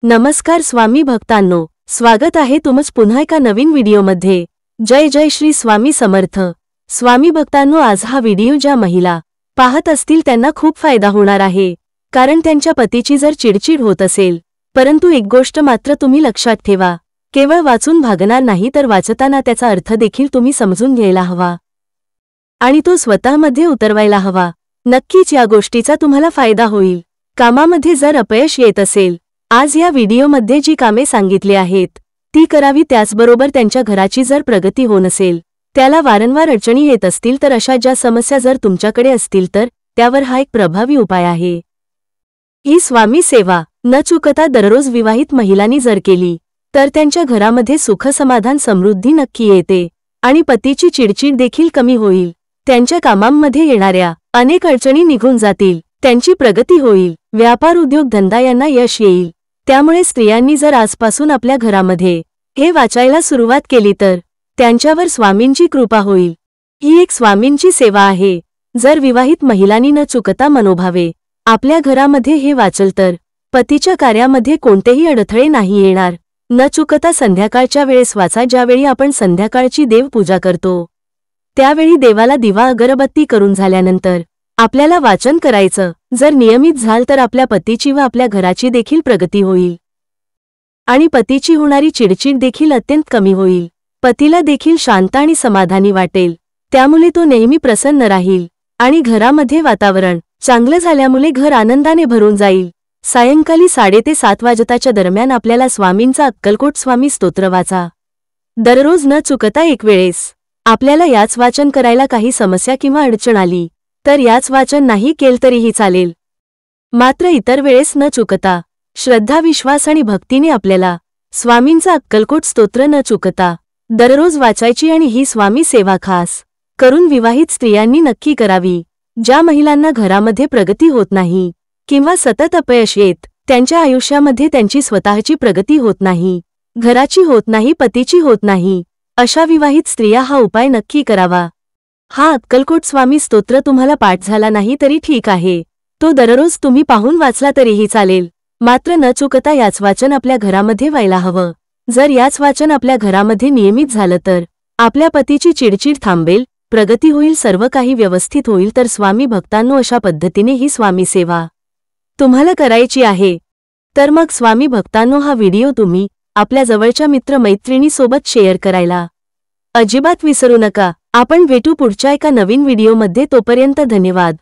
नमस्कार स्वामी भक्तांनो, स्वागत आहे तुमचं पुन्हा एका नवीन व्हिडिओमध्ये। जय जय श्री स्वामी समर्थ। स्वामी भक्तांनो, आज हा व्हिडिओ ज्या महिला पाहत असतील त्यांना खूप फायदा होणार आहे, कारण त्यांच्या पतीची जर चिडचिड होत असेल, परंतु एक गोष्ट मात्र तुम्ही लक्षात ठेवा, केवळ वाचून भागणार नाही तर वाचताना त्याचा अर्थ देखील तुम्ही समजून घ्यायला हवा आणि तो स्वतःमध्ये उतरवायला हवा। नक्कीच या गोष्टीचा तुम्हाला फायदा होईल। कामामध्ये जर अपयश येत असेल, आज या व्हिडिओमध्ये जी कामे सांगितली आहेत ती करावी। त्याचबरोबर त्यांच्या घराची जर प्रगती होत नसेल, त्याला वारंवार अडचणी येत असतील, तर अशा ज्या समस्या जर तुमच्याकडे असतील तर त्यावर हा एक प्रभावी उपाय आहे। ही स्वामी सेवा न चुकता दररोज विवाहित महिलांनी जर केली तर त्यांच्या घरामध्ये सुख समाधान समृद्धी नक्की येते आणि पतीची चिडचिड देखील कमी होईल। त्यांच्या कामांमध्ये येणाऱ्या अनेक अडचणी निघून जातील, त्यांची प्रगती होईल, व्यापार उद्योग धंदा यांना यश येईल। त्यामुळे स्त्रियांनी जर आजपासून आपल्या घरामध्ये हे वाचायला सुरुवात केली तर त्यांच्यावर स्वामींची कृपा होईल। ही एक स्वामींची सेवा आहे। जर विवाहित महिलांनी न चुकता मनोभावे आपल्या घरामध्ये हे वाचल तर पतीच्या कार्यामध्ये कोणतेही अडथळे नाही येणार। न चुकता संध्याकाळच्या वेळेस वाचा, ज्यावेळी आपण संध्याकाळची देवपूजा करतो त्यावेळी देवाला दिवा अगरबत्ती करून झाल्यानंतर आपल्याला वाचन करायचं। जर नियमित झाल तर आपल्या पतीची व आपल्या घराची देखील प्रगती होईल आणि पतीची होणारी चिडचिड देखील अत्यंत कमी होईल। पतीला देखील शांत आणि समाधानी वाटेल, त्यामुळे तो नेहमी प्रसन्न राहील आणि घरामध्ये वातावरण चांगलं झाल्यामुळे घर आनंदाने भरून जाईल। सायंकाळी 6:30 ते 7 वाजताच्या दरम्यान आपल्याला स्वामींचा अक्कलकोट स्वामी स्तोत्र वाचा। दररोज न चुकता एक वेळेस आपल्याला याच वाचन करायला काही समस्या किंवा अडचण आली तर याच वाचन नाही केल तरीही चालेल, मात्र इतर वेळेस न चुकता श्रद्धा विश्वास आणि भक्तीने आपल्याला स्वामींचा अक्कलकोट स्तोत्र न चुकता दररोज वाचायची आणि ही स्वामी सेवा खास करून विवाहित स्त्रियांनी नक्की करावी। ज्या महिलांना घरामध्ये प्रगती होत नाही किंवा सतत अपयश येत, त्यांच्या आयुष्यामध्ये त्यांची स्वतःची प्रगती होत नाही, घराची होत नाही, पतीची होत नाही, अशा विवाहित स्त्रिया हा उपाय नक्की करावा। हा अक्कलकोट स्वामी स्तोत्र तुम्हाला पाठ झाला नाही तरी ठीक आहे, तो दररोज तुम्ही पाहून वाचला तरीही चालेल, मात्र न चुकता याच वाचन आपल्या घरामध्ये व्हायला हवं। जर याच वाचन आपल्या घरामध्ये नियमित झालं तर आपल्या पतीची चिडचिड थांबेल, प्रगती होईल, सर्व काही व्यवस्थित होईल। तर स्वामी भक्तांनो, अशा पद्धतीने ही स्वामी सेवा तुम्हाला करायची आहे। तर मग स्वामी भक्तांनो, हा व्हिडिओ तुम्ही आपल्या जवळच्या मित्र मैत्रिणीसोबत शेअर करायला अजिबात विसरू नका। आपण भेटू पुढच्या एका नवीन व्हिडिओमध्ये, तोपर्यंत धन्यवाद।